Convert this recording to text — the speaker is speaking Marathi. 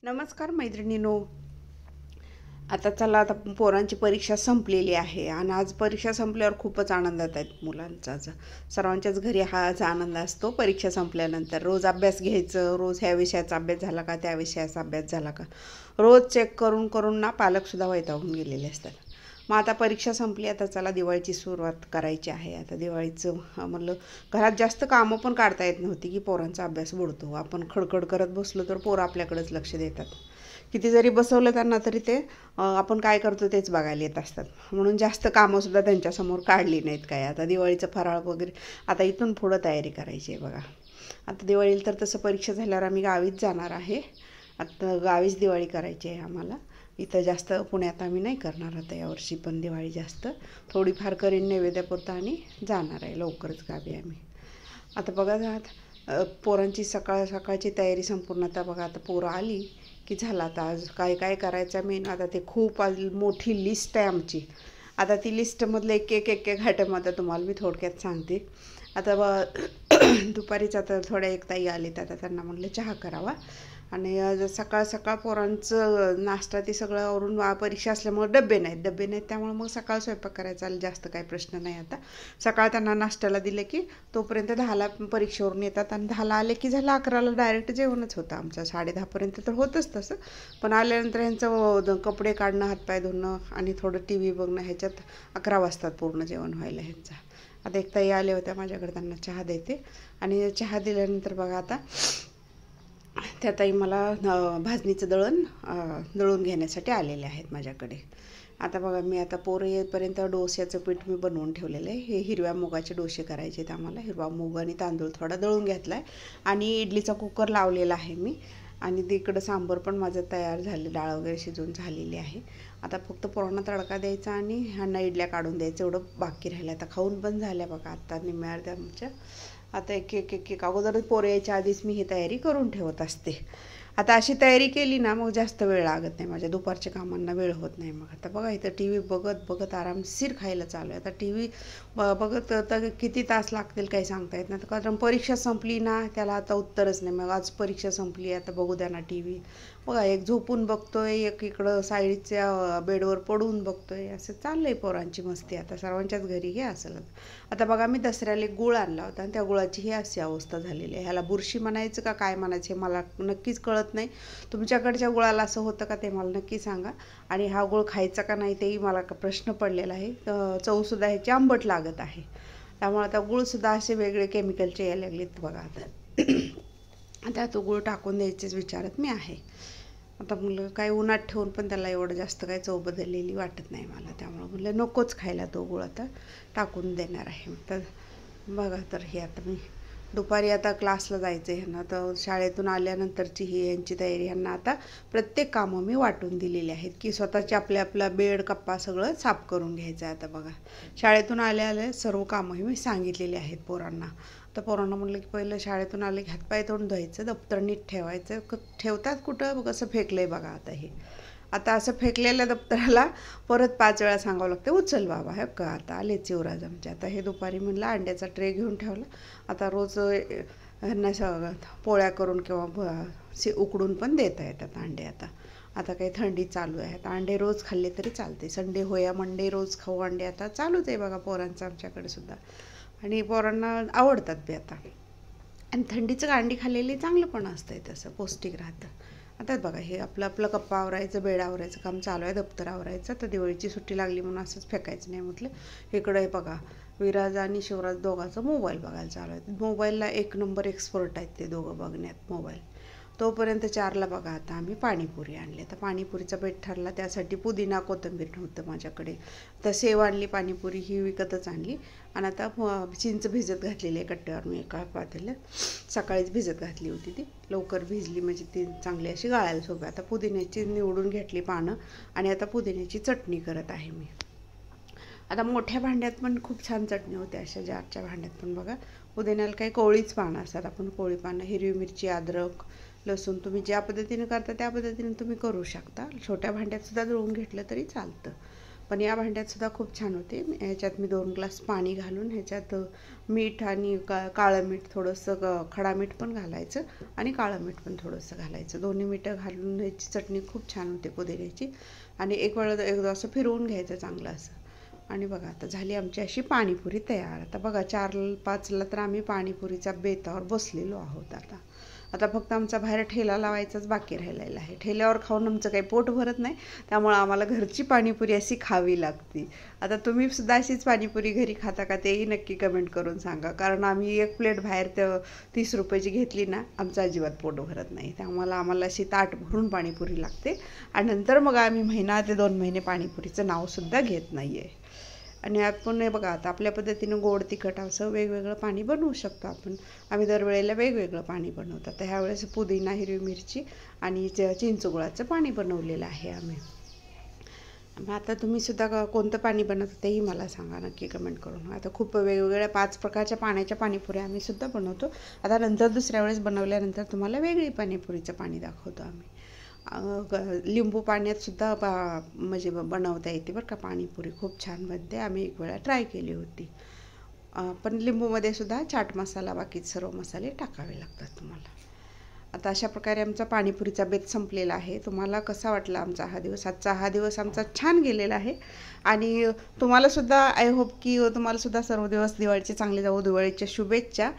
नमस्कार मैत्रिणींनो. आता पोरांची परीक्षा संपलेली आहे आणि आज परीक्षा संपल्यावर खूपच आनंदात आहेत मुलांचा. सर्वांच्याच घरी हाच आनंद असतो. परीक्षा संपल्यानंतर रोज अभ्यास घ्यायचं, रोज ह्या विषयाचा अभ्यास झाला का, त्या विषयाचा अभ्यास झाला का, रोज चेक करून करून ना पालकसुद्धा वैतागून गेलेले असतात. मग आता परीक्षा संपली, आता चला दिवाळीची सुरुवात करायची आहे. आता दिवाळीचं म्हणलं घरात जास्त कामं पण काढता येत नव्हती की पोरांचा अभ्यास बुडतो. आपण खडखड करत बसलो तर पोरं आपल्याकडेच लक्ष देतात. किती जरी बसवलं त्यांना तरी ते आपण काय करतो तेच बघायला येत असतात. म्हणून जास्त कामंसुद्धा त्यांच्यासमोर काढली नाहीत काय. आता दिवाळीचं फराळ वगैरे आता इथून पुढं तयारी करायची आहे बघा. आता दिवाळीला तर तसं परीक्षा झाल्यावर आम्ही गावीच जाणार आहे. आता गावीच दिवाळी करायची आहे आम्हाला. इथं जास्त पुण्यात आम्ही नाही करणार आता यावर्षी पण दिवाळी जास्त. थोडीफार करीन नैवेद्यापुरतं आणि जाणार आहे लवकरच गावी आम्ही. आता बघा पोरांची सकाळची तयारी संपूर्ण. आता बघा आता पोरं आली की झालं. आता आज काय काय करायचं मेन आता ते खूप आज मोठी लिस्ट आहे आमची. आता ती लिस्टमधलं एक एक एक एक आयटम आता तुम्हाला मी थोडक्यात सांगते. आता दुपारीच आता थोड्या एक ताई आले तर आता त्यांना म्हटलं चहा करावा. आणि सकाळ सकाळ पोरांचं नाश्ता ते सगळं आवरून परीक्षा असल्यामुळे डबे नाहीत त्यामुळे मग सकाळ स्वयंपाक करायचा जास्त काही प्रश्न नाही. आता सकाळ त्यांना नाश्त्याला दिले की तोपर्यंत 10ला परीक्षेवरून येतात आणि 10ला आले की झालं 11ला डायरेक्ट जेवणच होतं आमचं. 10:30पर्यंत तर होतंच तसं. पण आल्यानंतर ह्यांचं कपडे काढणं, हातपाय धुणं आणि थोडं टी व्ही बघणं ह्याच्यात 11 वाजतात पूर्ण जेवण व्हायला ह्यांचा. आता एक ताई आल्या होत्या माझ्याकडे, त्यांना चहा देते. आणि चहा दिल्यानंतर बघा आता त्या ताई मला भाजणीचं दळून घेण्यासाठी आलेले आहेत माझ्याकडे. आता बघा मी आता पोरं येईपर्यंत डोश्याचं पीठ मी बनवून ठेवलेलं आहे. हे हिरव्या मुगाचे डोसे करायचे आहेत आम्हाला. हिरवा मूग आणि तांदूळ थोडा दळून घेतला आहे आणि इडलीचा कुकर लावलेला आहे मी. आणि तिकडं सांबर पण माझं तयार झालं, डाळ वगैरे शिजवून झालेली आहे. आता फक्त पोरांना तडका द्यायचा आणि ह्यांना इडल्या काढून द्यायचं एवढं बाकी राहिलं. आता खाऊन पण झाल्या बघा आता निम्म्या अर्ध्या आमच्या. आता एक अगोदरच पोरं यायच्या आधीच मी ही तयारी करून ठेवत असते. आता अशी तयारी केली ना मग जास्त वेळ लागत नाही, माझ्या दुपारच्या कामांना वेळ होत नाही. मग आता बघा इथं टी व्ही बघत बघत आरामशीर खायला चालू आहे. आता टी व्ही बघत तर किती तास लागतील काही सांगता येत नाही. कारण परीक्षा संपली ना त्याला आता उत्तरच नाही. मग आज परीक्षा संपली आता बघू द्या ना टी व्ही. बघा एक झोपून बघतोय, एक इकडं साईडच्या बेडवर पडून बघतोय, असं चाललंय पोरांची मस्ती. आता सर्वांच्याच घरी हे असेल. आता बघा मी दसऱ्याला एक गुळ आणला होता आणि त्या गुळाची ही अशी अवस्था झालेली आहे. ह्याला बुरशी म्हणायचं का काय म्हणायचं हे मला नक्कीच कळत नाही. तुमच्याकडच्या गुळाला असं होतं का ते मला नक्की सांगा. आणि हा गुळ खायचा का नाही तेही मला प्रश्न पडलेला आहे. चवसुद्धा ह्याची आंबट लागत आहे. त्यामुळे आता गुळसुद्धा असे वेगळे केमिकलचे यायला लागलेत बघा. आता तो गुळ टाकून द्यायचेच विचारत मी आहे. आता मुलं काय उन्हात ठेवून पण त्याला एवढं जास्त काय चव बदललेली वाटत नाही मला. त्यामुळं म्हटलं नकोच खायला तो गुळ, आता टाकून देणार आहे. तर बघा तर हे आता मी दुपारी आता क्लासला जायचं आहे ह्यांना. तर शाळेतून आल्यानंतरची ही यांची तयारी. ह्यांना आता प्रत्येक कामं मी वाटून दिलेली आहेत की स्वतःचे आपला बेड कप्पा सगळं साफ करून घ्यायचं आहे. आता बघा शाळेतून आल्या सर्व कामंही मी सांगितलेली आहेत पोरांना. तर पोरांना म्हटलं की पहिलं शाळेतून आले की हातपाय तोंड धुवायचं, दप्तर नीट ठेवायचं. ठेवतात कुठं कसं फेकलं आहे बघा. आता हे आता असं फेकलेल्या दप्तराला परत 5 वेळा सांगावं लागतं उचल बाबा. हे का आता आलेच युवराज आमचे. आता हे दुपारी म्हणलं अंड्याचा ट्रे घेऊन ठेवला. आता रोज ह्यांना पोळ्या करून किंवा उकडून पण देता येतात अंडे. आता काही थंडी चालू आहे. आता अंडे रोज खाल्ले तरी चालते. संडे होया मंडे रोज खाऊ अंडे आता चालूच आहे बघा पोरांचं आमच्याकडे सुद्धा. आणि पोरांना आवडतात बी आता. आणि थंडीचं अंडी खाल्लेली चांगलं पण असतं आहे, तसं पौष्टिक राहतं. आता बघा हे आपलं कप्पा आवरायचं, बेड आवरायचं काम चालू आहे, दप्तर आवरायचं. तर दिवाळीची सुट्टी लागली म्हणून असंच फेकायचं नाही म्हटलं. इकडं हे बघा विराज आणि शिवराज दोघांचं मोबाईल बघायला चालू आहे. मोबाईलला 1 नंबर एक्सपर्ट आहेत ते दोघं बघण्यात मोबाईल. तोपर्यंत 4ला बघा आता आम्ही पाणीपुरी आणली. आता पाणीपुरीचा बेट ठरला. त्यासाठी पुदिना कोथिंबीर नव्हतं माझ्याकडे. तर सेव आणली, पाणीपुरी ही विकतच आणली. आणि आता चिंच भिजत घातलेली आहे कट्ट्यावर मी एका पातेल्यात. सकाळीच भिजत घातली होती ती, लवकर भिजली म्हणजे ती चांगली अशी गाळायला सोपी. आता पुदिन्याची निवडून घेतली पानं आणि आता पुदिन्याची चटणी करत आहे मी. आता मोठ्या भांड्यात पण खूप छान चटणी होते, अशा जारच्या भांड्यात पण बघा. पुदिन्याला काही कोवळीच पानं असतात. आपण कोवळी पानं, हिरवी मिरची, अद्रक, लसूण तुम्ही ज्या पद्धतीने करता त्या पद्धतीने तुम्ही करू शकता. छोट्या भांड्यात सुद्धा दळून घेतलं तरी चालतं. पण या भांड्यात सुद्धा खूप छान होते. ह्याच्यात मी 2 ग्लास पाणी घालून ह्याच्यात मीठ आणि काळं मीठ थोडंसं, खडा मीठ पण घालायचं आणि काळं मीठ पण थोडंसं घालायचं. दोन्ही मीठं घालून ह्याची चटणी खूप छान होते पुदिन्याची. आणि एक वेळा एकदा असं फिरवून घ्यायचं चांगलं असं. आणि बघा आता झाली आमची अशी पाणीपुरी तयार. आता बघा 4-5ला तर आम्ही पाणीपुरीच्या बेतावर बसलेलो आहोत. आता फक्त आमचा बाहेर ठेला लावायचाच बाकी राहिलेला आहे. ठेल्यावर खाऊन आमचं काही पोट भरत नाही, त्यामुळं आम्हाला घरची पाणीपुरी अशी खावी लागते. आता तुम्ही सुद्धा अशीच पाणीपुरी घरी खाता का तेही नक्की कमेंट करून सांगा. कारण आम्ही 1 प्लेट बाहेर 30 रुपयाची घेतली ना, आमचं अजिबात पोट भरत नाही. त्यामुळे आम्हाला अशी ताट भरून पाणीपुरी लागते. आणि नंतर मग आम्ही 1 ते 2 महिने पाणीपुरीचं नावसुद्धा घेत नाही आहे. आणि आपण हे बघा आता आपल्या पद्धतीनं गोड तिखट असं वेगवेगळं पाणी बनवू शकतो आपण. आम्ही दरवेळेला वेगवेगळं पाणी बनवतो. तर ह्यावेळेस पुदिना, हिरवी मिरची आणि चिंचगुळाचं पाणी बनवलेलं आहे आम्ही. मग आता तुम्ही सुद्धा कोणतं पाणी बनवता तेही मला सांगा नक्की कमेंट करून. आता खूप वेगवेगळ्या 5 प्रकारच्या पाण्याच्या पाणीपुऱ्या आम्ही सुद्धा बनवतो. आता नंतर दुसऱ्या वेळेस बनवल्यानंतर तुम्हाला वेगळी पाणीपुरीचं पाणी दाखवतो आम्ही. लिंबू पाण्यात सुद्धा म्हणजे बनवता येते बरं का पाणीपुरी, खूप छान बनते. आम्ही 1 वेळा ट्राय केली होती. पण लिंबूमध्ये सुद्धा चाट मसाला बाकी सर्व मसाले टाकावे लागतात तुम्हाला. आता अशा प्रकारे आमचा पाणीपुरीचा बेत संपलेला आहे. तुम्हाला कसा वाटला आमचा हा दिवस? आजचा हा दिवस आमचा छान गेलेला आहे. आणि तुम्हाला सुद्धा आय होप की तुम्हाला सुद्धा सर्व दिवस दिवाळीचे चांगले जाऊ. दिवाळीच्या शुभेच्छा.